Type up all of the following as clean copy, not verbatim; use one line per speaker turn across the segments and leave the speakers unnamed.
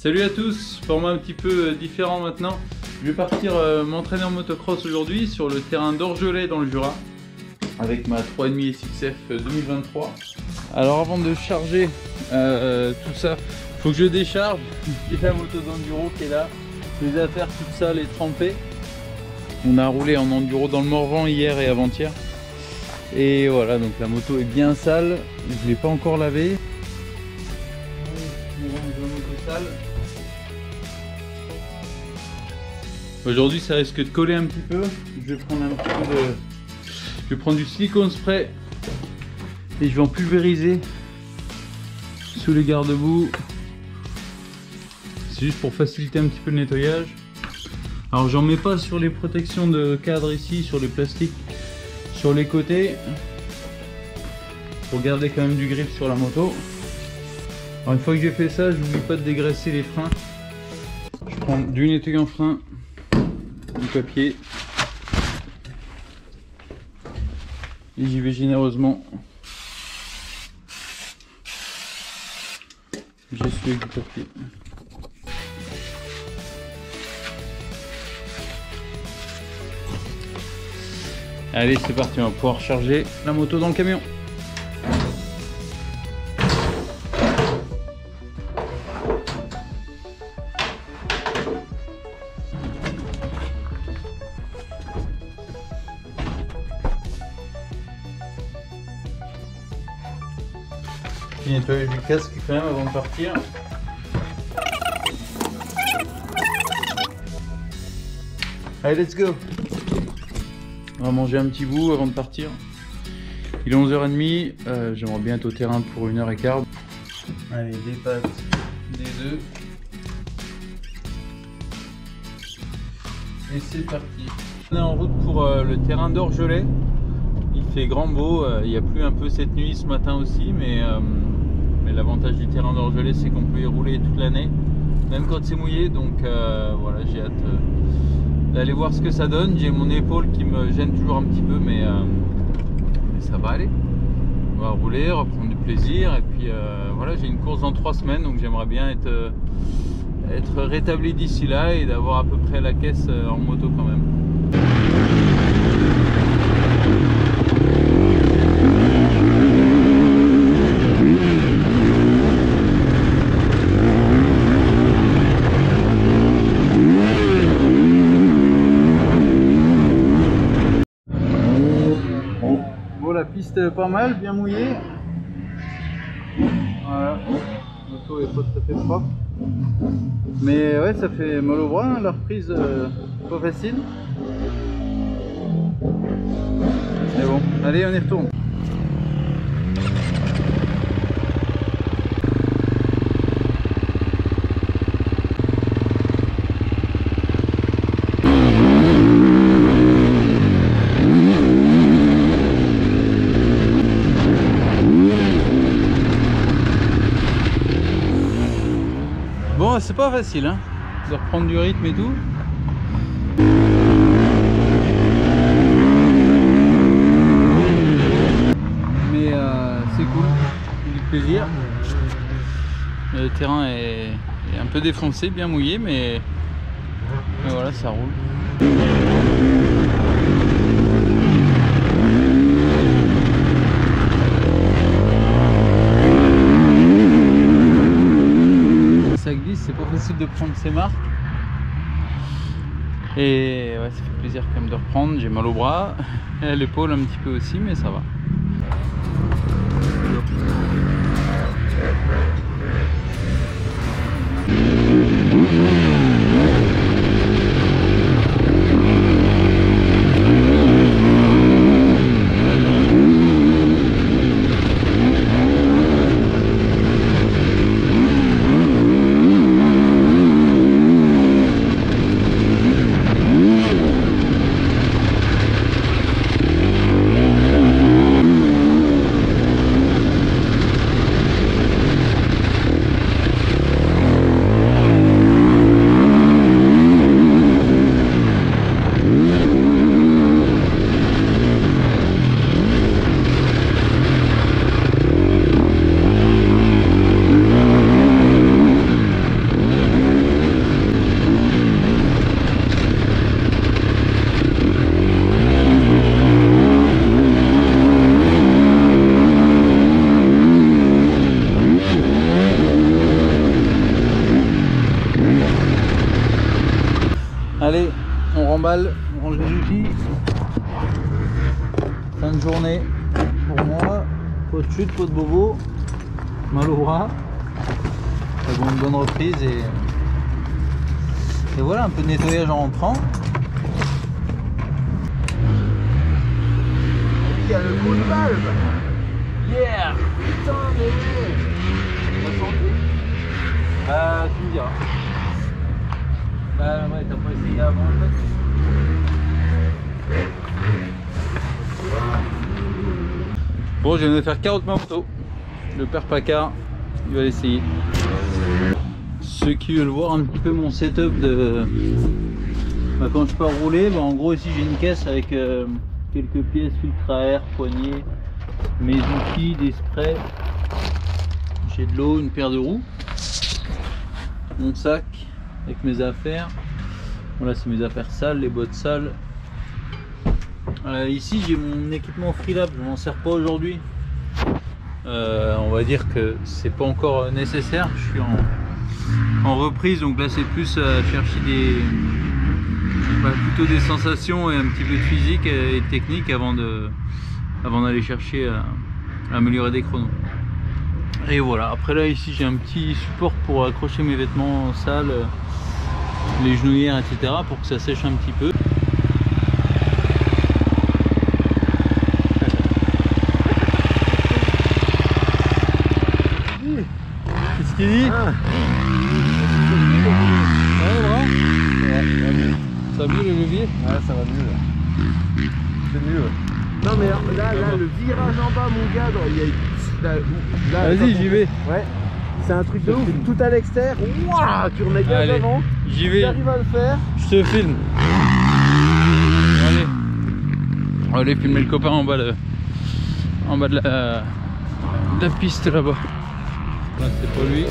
Salut à tous, format un petit peu différent maintenant. Je vais partir m'entraîner en motocross aujourd'hui sur le terrain d'Orgelet dans le Jura avec ma 3,5 SXF 2023. Alors avant de charger tout ça, faut que je décharge. J'ai la moto d'enduro qui est là, les affaires toutes sales et trempées. On a roulé en enduro dans le Morvan hier et avant-hier. Et voilà, donc la moto est bien sale, je ne l'ai pas encore lavée. Aujourd'hui ça risque de coller un petit peu. Je vais prendre un petit peu de... Je vais prendre du silicone spray et je vais en pulvériser sous les garde-boue. C'est juste pour faciliter un petit peu le nettoyage. Alors j'en mets pas sur les protections de cadre ici, sur les plastiques, sur les côtés, pour garder quand même du grip sur la moto. Alors une fois que j'ai fait ça, je n'oublie pas de dégraisser les freins. Je prends du nettoyant frein, du papier, et j'y vais généreusement. J'essuie avec du papier. Allez, c'est parti, on va pouvoir charger la moto dans le camion. Petit nettoyage du casque quand même avant de partir. Allez, let's go! On va manger un petit bout avant de partir. Il est 11h30, j'aimerais bien être au terrain pour 1h15. Allez, des pâtes, des œufs. Et c'est parti. On est en route pour le terrain d'Orgelet. Il fait grand beau, il y a plu un peu cette nuit, ce matin aussi, mais l'avantage du terrain d'Orgelet, c'est qu'on peut y rouler toute l'année, même quand c'est mouillé. Donc voilà, j'ai hâte d'aller voir ce que ça donne. J'ai mon épaule qui me gêne toujours un petit peu, mais ça va aller. On va rouler, reprendre du plaisir, et puis voilà, j'ai une course dans 3 semaines, donc j'aimerais bien être rétabli d'ici là et d'avoir à peu près la caisse en moto quand même. La piste pas mal, bien mouillée. Voilà, la moto est pas tout à fait propre, mais ouais, ça fait mal au bras, hein, la reprise pas facile. Mais bon, allez, on y retourne. Bon, c'est pas facile hein, de reprendre du rythme et tout. Mais c'est cool, du plaisir. Le terrain est un peu défoncé, bien mouillé, mais voilà, ça roule. Ça glisse, c'est pas facile de prendre ses marques. Et ouais, ça fait plaisir quand même de reprendre. J'ai mal au bras, à l'épaule un petit peu aussi, mais ça va. Allez, on remballe, on range les outils. Fin de journée pour moi. Pas de chute, pas de bobo. Mal au bras. Bon, une bonne reprise et voilà, un peu de nettoyage en rentrant.
Il y a le coup de valve.
Yeah.
Putain mais t'as senti?
Bah tu me diras. Bah ouais, t'as pas essayé avant en fait. Bon, je viens de faire carotte ma moto. Le père Paccard, il va l'essayer. Ceux qui veulent voir un petit peu mon setup de quand je pars rouler, en gros ici j'ai une caisse avec quelques pièces, filtre à air, poignée, mes outils, des sprays, j'ai de l'eau, une paire de roues, mon sac avec mes affaires. Voilà, c'est mes affaires sales, les bottes sales. Ici j'ai mon équipement Freelab, je m'en sers pas aujourd'hui. On va dire que c'est pas encore nécessaire, je suis en reprise, donc là c'est plus chercher plutôt des sensations et un petit peu de physique et de technique avant d'aller chercher à améliorer des chronos. Et voilà, après là ici j'ai un petit support pour accrocher mes vêtements sales, les genouillères, etc., pour que ça sèche un petit peu. Qu'est-ce qu'il dit? Ça va mieux le levier?
Ouais, ça va mieux là. C'est mieux. Non mais là, le virage en bas, mon gars,
vas-y, j'y vais.
Ouais. C'est un truc de ouf. Tout à l'extérieur. Waouh, tu remets bien avant.
J'y vais.
J'arrive à le faire.
Je te filme. Allez. Allez, filmer le copain en bas de la piste là-bas. Là, c'est pas lui.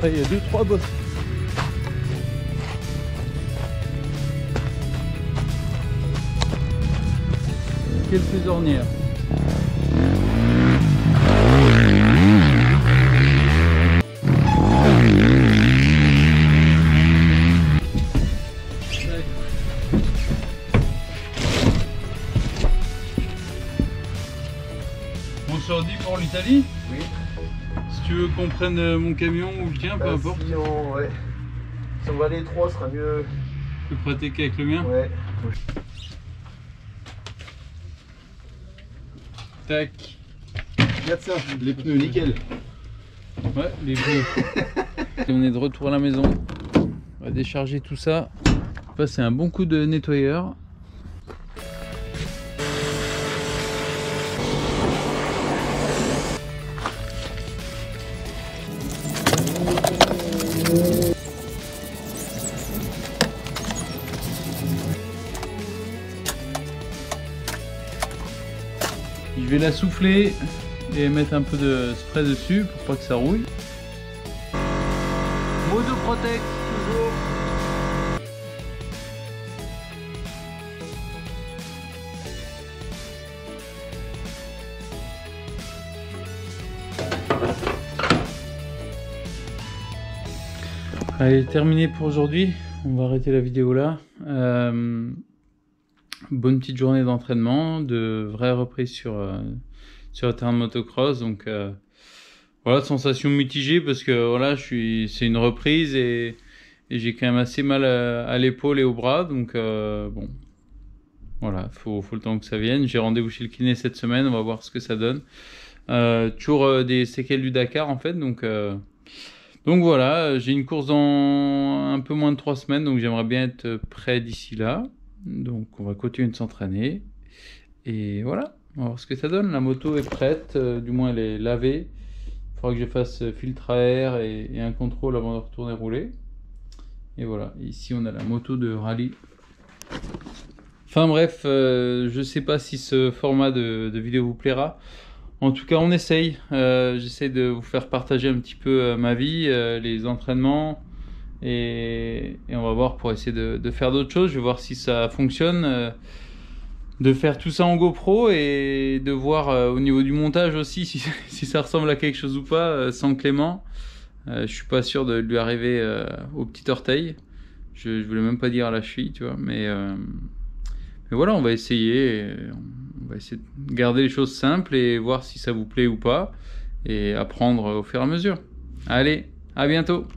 Là, il y a 2-3 bosses. Quelques ornières. On se redit pour l'Italie?
Oui.
Si tu veux qu'on prenne mon camion ou le tien, peu importe.
Si on va les trois, ce sera mieux.
Plus pratique qu'avec le mien.
Ouais.
Tac.
Regarde ça.
Les pneus, nickel. Ouais, les pneus. Et on est de retour à la maison. On va décharger tout ça. Passer un bon coup de nettoyeur. Je vais la souffler et mettre un peu de spray dessus pour pas que ça rouille. Moto Protect toujours. Allez, terminé pour aujourd'hui. On va arrêter la vidéo là. Bonne petite journée d'entraînement, de vraie reprise sur le terrain de motocross. Donc voilà, sensation mitigée parce que voilà, c'est une reprise et j'ai quand même assez mal à l'épaule et au bras. Donc bon, voilà, faut le temps que ça vienne. J'ai rendez-vous chez le kiné cette semaine, on va voir ce que ça donne. Toujours des séquelles du Dakar en fait, donc voilà, j'ai une course dans un peu moins de 3 semaines, donc j'aimerais bien être prêt d'ici là. Donc on va continuer de s'entraîner et voilà, on va voir ce que ça donne. La moto est prête, du moins elle est lavée. Il faudra que je fasse filtre à air et un contrôle avant de retourner rouler. Et voilà, ici on a la moto de rallye. Enfin bref, je sais pas si ce format de vidéo vous plaira. En tout cas on essaye, j'essaie de vous faire partager un petit peu ma vie, les entraînements. Et on va voir pour essayer de faire d'autres choses. Je vais voir si ça fonctionne. de faire tout ça en GoPro et de voir au niveau du montage aussi si ça ressemble à quelque chose ou pas sans Clément. Je suis pas sûr de lui arriver au petit orteil. Je voulais même pas dire à la cheville, tu vois, mais voilà, on va essayer de garder les choses simples et voir si ça vous plaît ou pas et apprendre au fur et à mesure. Allez, à bientôt.